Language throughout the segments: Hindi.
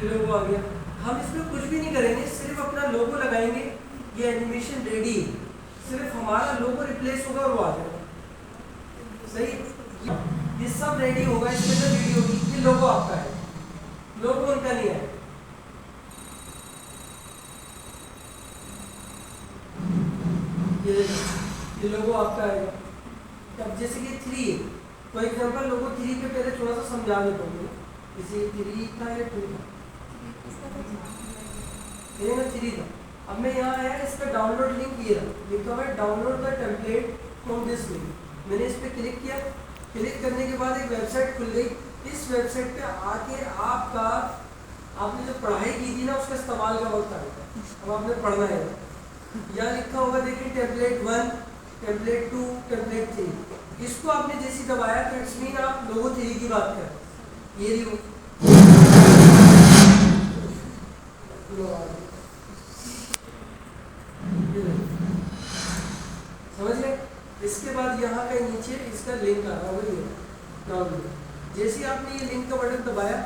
लोगो आ गया। हम इसमें कुछ भी नहीं करेंगे, सिर्फ अपना लोगो लगाएंगे, ये एनिमेशन रेडी है, सिर्फ हमारा लोगो रिप्लेस होगा और वो आ जाएगा। सही, ये सब रेडी होगा, इसके अंदर रेडी होगी, ये लोगो आपका है, लोगो उनका नहीं है। ये लोगो आपका आएगा। अब जैसे कि 3 है, फॉर एग्जांपल लोगो 3 पे पहले थोड़ा सा समझा देता हूँ। जैसे 3 था या 2 था, ये ना 3 था। अब मैं यहाँ आया, इस पर डाउनलोड लिंक ये रहा, लिखा हुआ है download the template from this link. मैंने इस पर क्लिक किया, क्लिक करने के बाद एक वेबसाइट खुल गई। इस वेबसाइट पे आके आपने जो पढ़ाई की थी ना, उसका इस्तेमाल का वक्त आएगा। अब आपने पढ़ना है, यहाँ लिखा होगा देखिए टेम्पलेट 1, टेम्पलेट 2, टेम्पलेट 3। इसको आपने जैसे दबाया तो इट्स मीन आप लोगो 3 की बात करें। ये रही समझ गए। इसके बाद यहाँ पे नीचे इसका लिंक आ रहा है, डाउनलोड। जैसे आपने ये लिंक का बटन दबाया,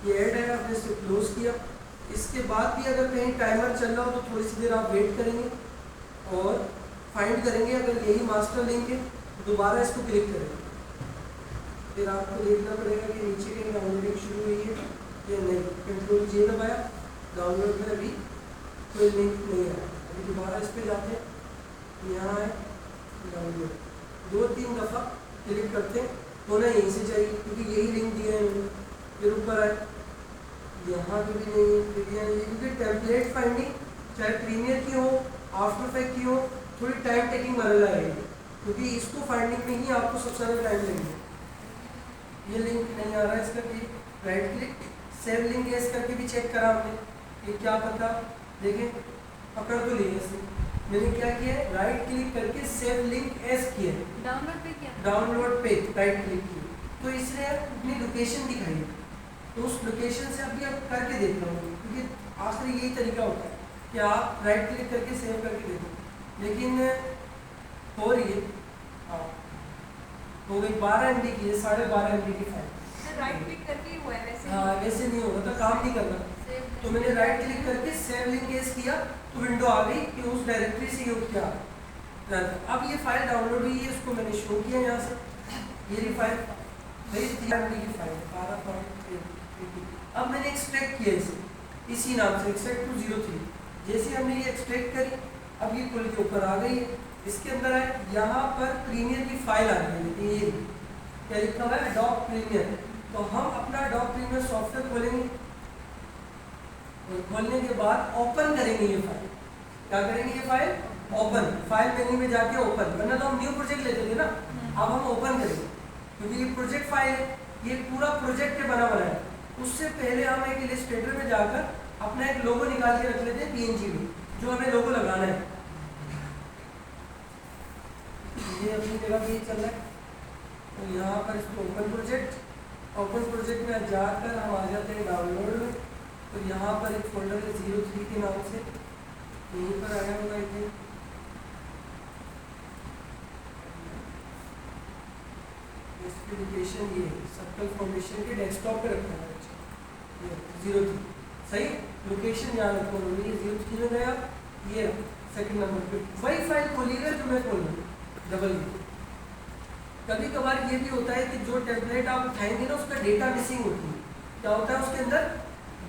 ये ऐड है, आपने इसे क्लोज किया। इसके बाद भी अगर कहीं टाइमर चल रहा हो तो थोड़ी सी देर आप वेट करेंगे और फाइंड करेंगे। अगर यही मास्टर लिंक है, दोबारा इसको क्लिक करेंगे, फिर आपको देखना पड़ेगा कि नीचे कहीं डाउनलोडिंग शुरू हुई है या नहीं। कंट्रोल जे दबाया, डाउनलोड में अभी कोई लिंक नहीं आया। अभी दोबारा इस पर जाते हैं, यहाँ है डाउनलोड, 2-3 दफ़ा क्लिक करते हैं, होना यहीं से चाहिए क्योंकि यही लिंक दिया है मैंने। फिर ऊपर आए, यहाँ पे भी नहीं है, फिर यहाँ नहीं, क्योंकि टेम्पलेट फाइंडिंग चाहे प्रीमियर की हो, आफ्टर इफेक्ट की हो, थोड़ी टाइम टेकिंग वाला लगेगी, क्योंकि इसको फाइंडिंग में ही आपको सबसे ज़्यादा टाइम लगेगा। ये लिंक नहीं आ रहा है इसका, कि right click save link S करके भी चेक करा हमने, ये क्या पता देखें पकड़ तो लिए इसने। मैंने क्या किया है, राइट क्लिक करके सेव लिंक एस किया, डाउनलोड पे किया, डाउनलोड पे राइट क्लिक किया, तो इसने अपनी लोकेशन दिखाई, तो उस लोकेशन से अभी आप करके देख लो, क्योंकि आखिर यही तरीका होता है कि आप राइट क्लिक करके सेव करके देखो। लेकिन हो रही है, हो गई 12 MB की, 12.5 MB की फाइल। राइट क्लिक करके हुआ है वैसे। हाँ वैसे नहीं होगा तो काम नहीं करना। तो मैंने राइट क्लिक करके सेव लिंक केस किया तो विंडो आ गई कि उस डायरेक्टरी से यूज किया। अब ये फाइल डाउनलोड हुई है, इसको मैंने शो किया यहाँ से, ये रही फाइल, 3 MB की फाइल 12.8। अब मैंने एक्सट्रैक्ट किया इसे इसी नाम से, एक्सट्रैक्ट टू 03। जैसे हमने ये एक्सट्रैक्ट करी, अब ये खुल के ऊपर आ गई है। इसके अंदर है, यहाँ पर प्रीमियर की फाइल आ गई है, ये क्या लिखा हुआ है डॉक प्रीमियर। तो हम अपना डॉक प्रीमियर सॉफ्टवेयर खोलेंगे, खोलने के बाद ओपन करेंगे ये फाइल। क्या करेंगे, ये फाइल ओपन, फाइल मेन्यू में जाके ओपन, वरना तो हम न्यू प्रोजेक्ट लेते थे ना, अब हम ओपन करेंगे क्योंकि ये प्रोजेक्ट फाइल है, ये पूरा प्रोजेक्ट बना है। उससे पहले हम एक इलस्ट्रेटर में जाकर अपना एक लोगो निकाल के रख लेते हैं PNG में, जो हमें लोगो लगाना है। ये अपनी जगह पे चल रहा है, तो यहाँ पर इसको ओपन प्रोजेक्ट में जाकर हम आ जाते हैं डाउनलोड में। तो यहाँ पर एक फोल्डर है 03 के नाम से, यहीं पर आया होगा ये, स्पेसिफिकेशन ये सर्कल फॉर्मेशन के डेस्कटॉप पे रखना है 03। सही, लोकेशन यहाँ रखो, ये 03 में गया, ये सेकंड नंबर पे वही फाइल खोलिएगा जो मैं खोल रहा हूँ, डबल। कभी कभार ये भी होता है कि जो टेम्पलेट आप उठाएंगे ना, उसका डेटा मिसिंग होती है। क्या होता है, उसके अंदर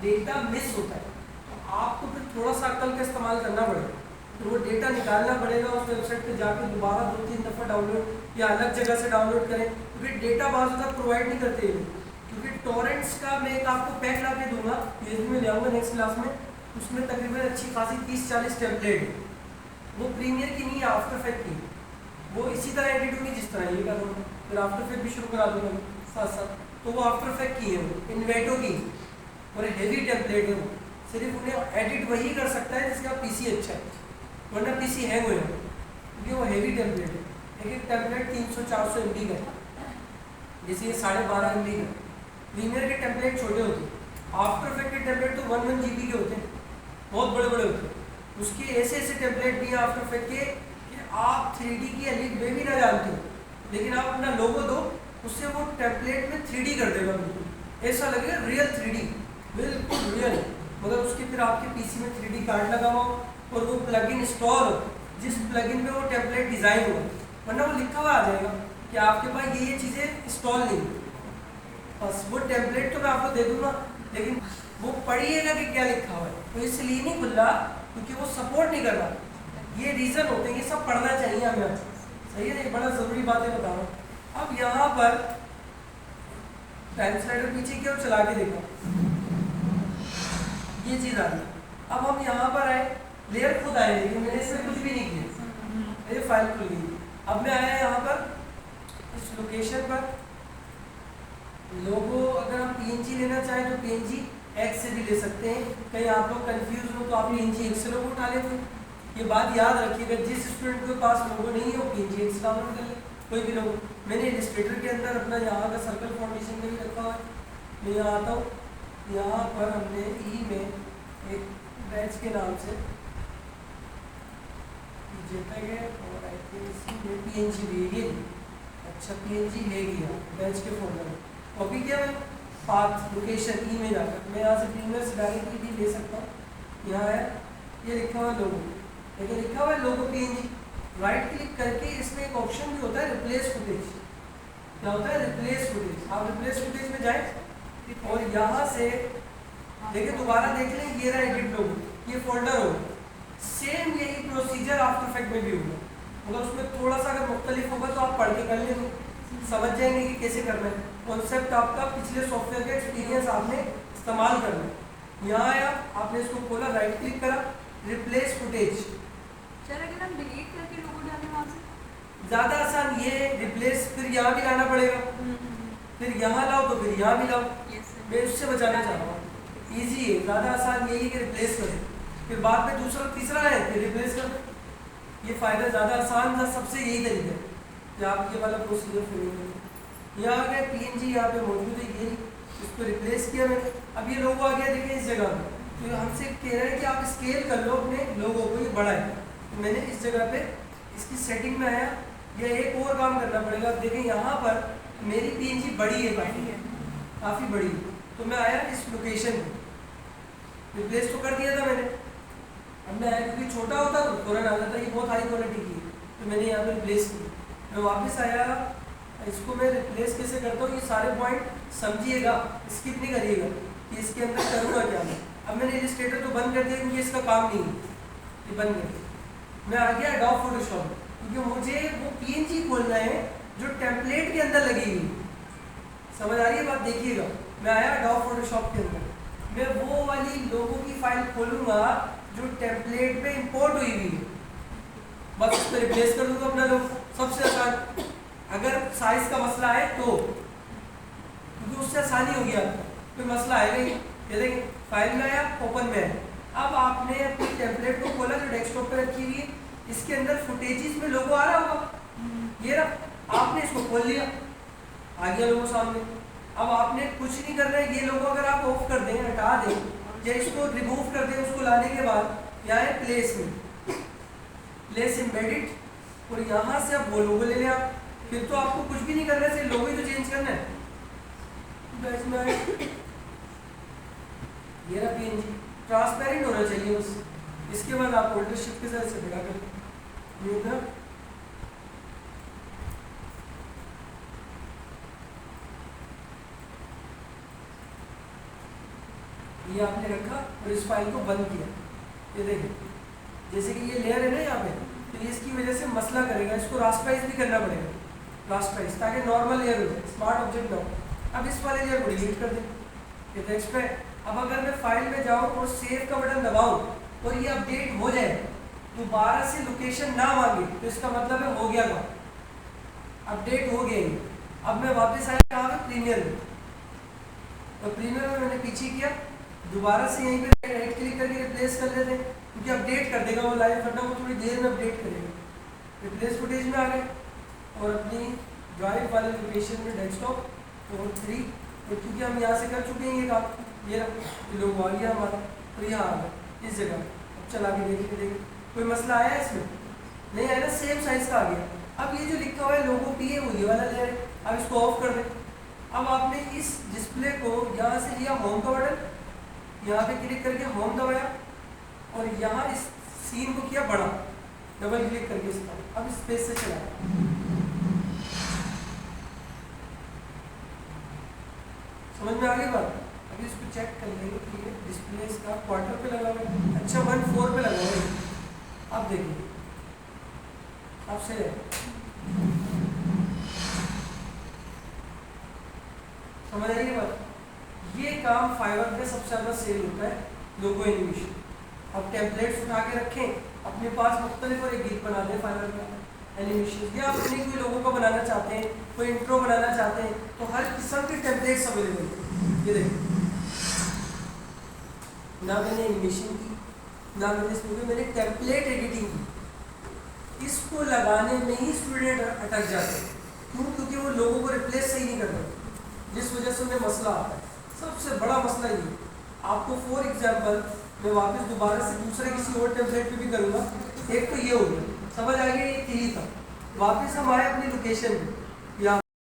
डेटा मिस होता है, तो आपको फिर थोड़ा सा अक्ल का इस्तेमाल करना पड़ेगा, तो वो डेटा निकालना पड़ेगा, उस वेबसाइट पे जाकर दोबारा 2-3 दफ़ा डाउनलोड या अलग जगह से डाउनलोड करें, क्योंकि डेटा बहुत ज़्यादा प्रोवाइड नहीं करते हैं। क्योंकि टॉरेंट्स का मैं एक आपको पैक ला के दूंगा, USB में ले आऊँगा नेक्स्ट क्लास में, उसमें तकरीबन अच्छी खासी 30-40 टेम्पलेट है। वो प्रीमियर की नहीं है, आफ्टर इफेक्ट की, वो इसी तरह एडिट होगी जिस तरह ये करूँगा, फिर आफ्टर इफेक्ट भी शुरू करा दूंगा साथ साथ। तो वो आफ्टर इफेक्ट की है, वो इन्वेटो की और हेवी टेम्पलेट है, वो सिर्फ उन्हें एडिट वही कर सकता है जिसका PC अच्छा है, वरना PC हैंग हो जाएगा, क्योंकि वो हेवी टेम्पलेट है। एक टेम्पलेट 300-400 MB का है, जैसे ये 12.5 MB का। प्रीमियर के टेम्पलेट छोटे होते हैं, आफ्टर इफेक्ट के टेम्पलेट तो 1 GB के होते हैं, बहुत बड़े बड़े होते हैं। उसके ऐसे ऐसे टेम्पलेट भी हैं आफ्टर इफेक्ट के कि आप 3D की एलिट वे भी ना जानते हो, लेकिन आप अपना लोगो दो, उससे वो टेम्पलेट में 3D कर देगा, बिल्कुल ऐसा लगेगा रियल 3D। बिल्कुल रियल, मगर उसके फिर आपके पीसी में 3D कार्ड लगा हुआ हो और वो प्लगइन इंस्टॉल हो, जिस प्लगइन में वो टेम्पलेट डिज़ाइन हुआ, वरना वो लिखा हुआ आ जाएगा कि आपके पास ये चीज़ें इंस्टॉल नहीं हुई। बस वो टेम्पलेट तो मैं आपको दे दूंगा, लेकिन वो पढ़िएगा कि क्या लिखा हुआ है। तो इसलिए नहीं खुल रहा क्योंकि वो सपोर्ट नहीं कर रहा। ये रीज़न होते हैं, ये सब पढ़ना चाहिए हमें। सही है, एक बड़ा ज़रूरी बात है, बता रहा हूँ। अब यहाँ पर टाइम स्लाइडर पीछे की ओर चला के देखो, ये चीज़ आ गई। अब हम यहाँ पर आए, लेयर खुद आए, लेकिन मैंने इसमें कुछ भी नहीं किया, ये फाइल खुल गई। अब मैं आया यहाँ पर इस लोकेशन पर, लोगो अगर हम PNG लेना चाहें तो PNG X से भी ले सकते हैं। कहीं आप लोग कंफ्यूज हो तो आप PNG X से लोगो उठा लेते हैं। ये बात याद रखिएगा, जिस स्टूडेंट के पास लोगो नहीं है वो PNG X डाउनलोड कर ले, कोई भी लोगो। मैंने इलस्ट्रेटर के अंदर अपना यहाँ का सर्कल फाउंडेशन में भी रखा हुआ है। मैं यहाँ आता हूँ, यहाँ पर हमने E में एक बैच के नाम से JPEG है और आई थिंक इसमें PNG भी है। अच्छा, PNG ले गया बैच के फोल्डर में, कॉपी किया मैंने, पाथ लोकेशन ई में जाकर मैं यहाँ से प्रीमियर से डायरेक्टली भी ले सकता हूँ। यहाँ है, ये लिखा हुआ है लोगो, लेकिन लिखा हुआ है लोगो PNG। राइट क्लिक करके इसमें एक ऑप्शन भी होता है रिप्लेस फुटेज। क्या होता है? Replace footage. आप रिप्लेस फुटेज में जाए और यहाँ से देखिए, दोबारा देख लें, ये रहा एडिट लोगो, ये फोल्डर होगा। सेम यही प्रोसीजर आफ्टर इफेक्ट में भी होगा, मगर उसमें थोड़ा सा अगर मुख्तलिफ होगा तो आप पढ़ के कर लेंगे, समझ जाएंगे कि कैसे करना है। कॉन्सेप्ट आपका पिछले सॉफ्टवेयर का एक्सपीरियंस आपने इस्तेमाल करना है। यहाँ आया, आपने इसको खोला, राइट क्लिक करा, रिप्लेस फुटेज। सर अगर हम डिलीट करके लोगो डालें वहाँ से? ज़्यादा आसान ये रिप्लेस, फिर यहाँ भी लाना पड़ेगा, फिर यहाँ लाओ तो फिर यहाँ भी लाओ। मैं उससे बचाना चाह रहा हूँ, ईजी है, ज़्यादा आसान यही कि रिप्लेस करें, फिर बाद में दूसरा तीसरा है फिर रिप्लेस कर। ये फ़ायदा ज़्यादा आसान था, सबसे यही तरीका है कि आप ये वाला प्रोसीजर फॉलो करें। यहाँ आ गया PNG, यहाँ पे मौजूद है, ये इसको रिप्लेस किया मैंने। अब ये लोगो आ गया, देखिए इस जगह पे, तो हमसे कह रहा है कि आप स्केल कर लो अपने लोगो को, ये बड़ा है। तो मैंने इस जगह पे इसकी सेटिंग में आया, या एक और काम करना पड़ेगा। अब देखें यहाँ पर मेरी PNG बड़ी है, काफ़ी बड़ी है, तो मैं आया इस लोकेशन में, रिप्लेस तो कर दिया था मैंने। अब मैं आया, क्योंकि छोटा होता तो तुरंत आ जाता, ये बहुत हाई क्वालिटी की है, तो मैंने यहाँ पे रिप्लेस की। मैं वापस आया, इसको मैं रिप्लेस कैसे करता हूँ, ये सारे पॉइंट समझिएगा, स्किप नहीं करिएगा कि इसके अंदर करूँगा क्या मैं। अब मैंने इलस्ट्रेटर तो बंद कर दिया क्योंकि इसका काम नहीं है, ये बंद कर दिया। मैं आ गया एडोब फोटोशॉप, क्योंकि मुझे वो PNG खोलना है जो टेम्पलेट के अंदर लगी हुई। समझ आ रही है बात? देखिएगा, मैं आया एडोब फोटोशॉप के अंदर, मैं वो वाली लोगों की फाइल खोलूँगा जो टेम्पलेट पे इंपोर्ट हुई हुई है, बस उस पर रिप्लेस कर दूँगा अपना लोगो। सबसे आसान, अगर साइज का मसला है तो, क्योंकि उससे आसानी होगी आपको, कोई मसला आएगा ही। ये देखिए, फाइल में आया, ओपन में है। अब आपने अपनी टेम्पलेट को खोला जो डेस्कटॉप पे रखी हुई है, इसके अंदर फुटेजेस में लोगो आ रहा होगा, ये रहा, आपने इसको खोल लिया, आ गया लोगो सामने। अब आपने कुछ नहीं करना है, ये लोगो अगर आप ऑफ कर दें, हटा दें, या इसको रिमूव कर दें, उसको लाने के बाद यहाँ है प्लेस में, प्लेस एम्बेडेड, और यहाँ से आप वो लोगो ले लें। आप फिर तो आपको कुछ भी नहीं करना है, सिर्फ लोगो ही तो चेंज करना है। बैच में ये रहा PNG, ट्रांसपेरेंट होना चाहिए बस। इसके बाद आप ऑल्टर शिफ्ट के साथ इसे बढ़ा कर ये था, ये आपने रखा और इस फाइल को बंद किया। ये देखिए, जैसे कि ये लेयर है ना यहाँ पे, तो ये इसकी वजह से मसला करेगा, इसको रास्टराइज भी करना पड़ेगा, रास्टराइज, ताकि नॉर्मल लेयर हो जाए, स्मार्ट ऑब्जेक्ट ना हो। अब इस वाले लेयर को डिलीट कर दें, ये टेक्स्ट पे। अब अगर मैं फाइल में जाऊँ और सेव का बटन दबाऊँ और ये अपडेट हो जाए, दोबारा से लोकेशन ना मांगे, तो इसका मतलब है हो गया काम, अपडेट हो गया ये। अब मैं वापस आया कहाँ पे, प्रीमियर में, और प्रीमियर में मैंने पीछे किया, दोबारा से यहीं पे राइट क्लिक करके रिप्लेस कर लेते हैं, क्योंकि अपडेट कर देगा वो, लाइव करना वो थोड़ी देर में अपडेट करेगा। रिप्लेस फुटेज में आ गए और अपनी ड्राइव वाले लोकेशन में डेस्कटॉप और 3, तो क्योंकि हम यहाँ से कर चुके हैं ये काम, ये लोगो आ गया हमारा, तो यहाँ आ गया इस जगह। अब चला के देखिए, कोई मसला आया इसमें? नहीं आया ना, सेम साइज का आ गया। अब ये जो लिखा हुआ है लोगो P है, वो ये वाला लेयर है। अब इसको ऑफ कर दें। अब आपने इस डिस्प्ले को यहाँ से लिया होम का बटन यहाँ पे क्लिक करके होम दबाया और यहाँ इस सीन को किया बड़ा, डबल क्लिक करके इस पर, अब स्पेस से चलाया। समझ में आ गई बात? अभी इसको चेक कर लेंगे कि ये डिस्प्ले इसका क्वार्टर पे लगा हुआ है, अच्छा 1/4 पे लगा हुआ है। आप देखिए अब से समझ आ रही बात? ये काम फाइवर पे सबसे ज़्यादा सेल होता है, लोगो एनिमेशन। अब टेम्पलेट्स उठा के रखें अपने पास, मुख्तलिफ और एक गीत बना दें फाइवर का एनिमेशन, या अपने कोई लोगों को बनाना चाहते हैं, कोई इंट्रो बनाना चाहते हैं, तो हर किस्म के टेम्पलेट्स अवेलेबल हैं। ये देखिए, ना मैंने एनिमेशन की, ना मैंने इसमें कोई, मैंने टेम्पलेट एडिटिंग की। इसको लगाने में ही स्टूडेंट अटक जाते हैं। क्यों? क्योंकि वो लोगों को रिप्लेस सही नहीं कर रहे, जिस वजह से उन्हें मसला आता है। सबसे बड़ा मसला ये, आपको फॉर एग्जांपल मैं वापस दोबारा से दूसरे किसी और टेम्पलेट पे भी करूँगा। एक तो ये हो गया, समझ आ गया, ये यही था। वापस हम आए अपनी लोकेशन पे,